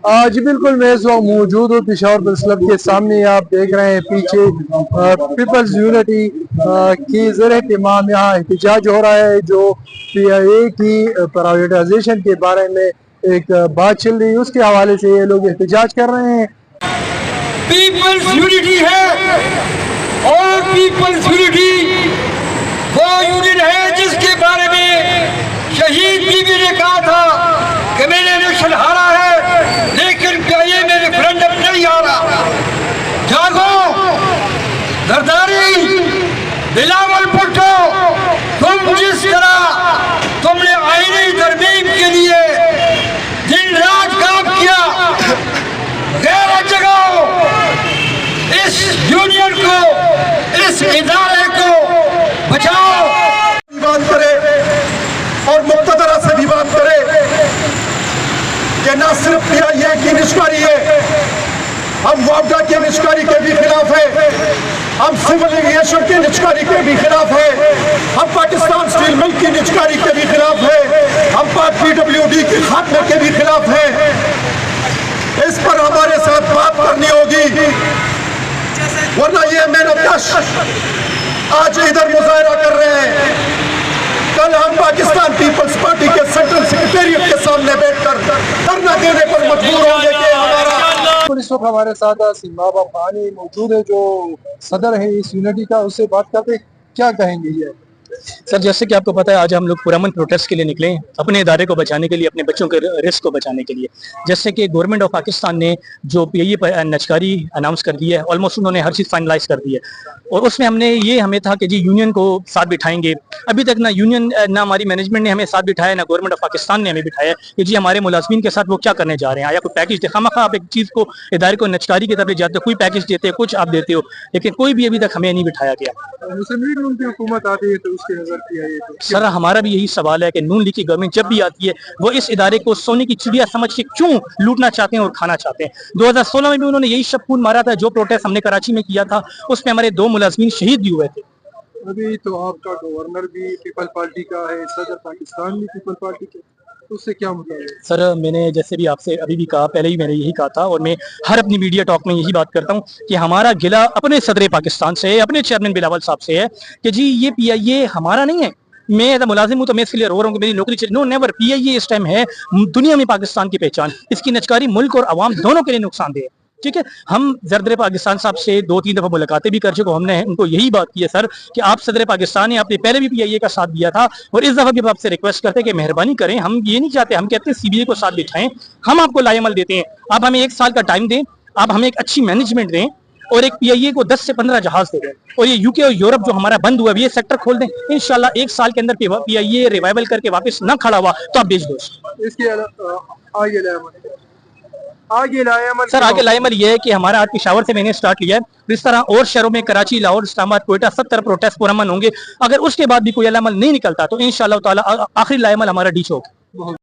जी बिल्कुल, मैं इस वक्त मौजूद हूँ पेशावर प्रेस क्लब के सामने। आप देख रहे हैं पीछे पीपल्स यूनिटी की ज़ेर-ए-एहतमाम यहाँ एहतजाज हो रहा है, जो PIA की प्राइवेटाइजेशन के बारे में एक बात चल रही है, उसके हवाले से ये लोग एहतजाज कर रहे हैं। पीपल्स यूनिटी है और पीपल्स यूनिटी वो यूनियन है जिसके बारे में शहीद बीबी ने कहा था कि मैंने इलेक्शन हारा है लेकिन PIA में रेफरेंडम नहीं आ रहा। जागो जरदारी, बिलावल भुट्टो, तुम जिस तरह तुमने आईनी तरमीम के लिए दिन रात काम किया, गैरत जगाओ, इस यूनियन को, इस इदारे को बचाओ। बात करे और मुक्तदरा से भी बात करे कि न सिर्फ PIA की निष्कारी है, हम वापडा की निष्कारी के भी खिलाफ है, हम सिविल एविएशन की निष्कारी के भी खिलाफ है, हम पाकिस्तान स्टील मिल की निष्कारी के भी खिलाफ है, हम PWD के खात्मे के भी खिलाफ है। इस पर हमारे साथ बात करनी होगी, वरना ये मेहनतकश आज इधर मुजाहरा कर रहे हैं, कल हम पाकिस्तान पीपल्स पार्टी के सेंट्रल सेक्रेटेरिएट के सामने बैठकर धरना देने पर मजबूर होंगे कि हमारा। इस वक्त हमारे साथ सिम्बाब अफगानी मौजूद है, जो सदर है इस यूनिटी का, उससे बात करते क्या कहेंगे ये। सर, जैसे कि आपको पता है, आज हम लोग पुरअमन प्रोटेस्ट के लिए निकले हैं, अपने इदारे को बचाने के लिए, अपने बच्चों के रिस्क को बचाने के लिए। जैसे कि गवर्नमेंट ऑफ पाकिस्तान ने जो PIA पर नचकारी अनाउंस कर दी है, ऑलमोस्ट उन्होंने हर चीज़ फाइनलाइज कर दी है, और उसमें हमें था कि जी यूनियन को साथ बिठाएंगे। अभी तक ना यूनियन, ना हमारी मैनेजमेंट ने हमें साथ बिठाया, ना गवर्नमेंट ऑफ पाकिस्तान ने हमें बिठाया कि जी हमारे मुलाजमीन के साथ वो क्या करने जा रहे हैं, या कोई पैकेज दे। खामखा आप एक चीज़ को, इदारे को नचकारी की तरफ ले जाते हो, कोई पैकेज देते हो, कुछ आप देते हो, लेकिन कोई भी अभी तक हमें नहीं बिठाया गया। मुस्लिम लीग नून की हुकूमत आती है तो उसकी नजर PIA सर, हमारा भी यही सवाल है कि नून लीग की गवर्नमेंट जब भी आती है, वो इस इदारे को सोने की चिड़िया समझ के क्यों लूटना चाहते हैं और खाना चाहते हैं। 2016 में भी उन्होंने यही शब खून मारा था। जो प्रोटेस्ट हमने कराची में किया था, उसमें हमारे 2 मुलाजमीन शहीद भी हुए थे। अभी तो आपका गवर्नर भी पीपल पार्टी का है, सदर पाकिस्तान भी पीपल पार्टी के, तो उससे क्या मतलब है। सर, मैंने जैसे भी आपसे अभी भी कहा, पहले भी मैंने यही कहा था, और मैं हर अपनी मीडिया टॉक में यही बात करता हूं कि हमारा गिला अपने सदर पाकिस्तान से है, अपने चेयरमैन बिलावल साहब से है कि जी ये PIA हमारा नहीं है। मैं एज मुलाजिम हूं तो मैं इसके लिए रो रहा हूं कि मेरी नौकरी चली। नो नेवर, PIA इस टाइम है दुनिया में पाकिस्तान की पहचान। इसकी नचकारी मुल्क और अवाम दोनों के लिए नुकसानदेह है। ठीक है, हम सदर पाकिस्तान साहब से 2-3 दफा मुलाकातें भी कर चुके। हमने उनको यही बात की है सर कि आप सदर पाकिस्तान है, आपने पहले भी PIA का साथ दिया था, और इस दफा भी आपसे रिक्वेस्ट करते हैं कि मेहरबानी करें। हम ये नहीं चाहते, हम कहते हैं CBA को साथ बिठाएं, हम आपको लाएमल देते हैं, आप हमें 1 साल का टाइम दें, आप हमें एक अच्छी मैनेजमेंट दें, और एक PIA को 10 से 15 जहाज दे दें, और ये UK और यूरोप जो हमारा बंद हुआ है ये सेक्टर खोल दें। इंशाल्लाह 1 साल के अंदर PIA रिवाइवल करके वापस ना खड़ा हुआ तो आप बेच दो। इसके आगे लाएमल सर, आगे लाएमल ये है कि हमारा आज पेशावर से मैंने स्टार्ट किया है। इस तरह और शहरों में, कराची, लाहौर, इस्लामाबाद, कोयटा, सब तरह प्रोटेस्ट पुरअमन होंगे। अगर उसके बाद भी कोई लाएमल नहीं निकलता तो इंशाल्लाह ताला आखिरी लाएमल हमारा डी चौक।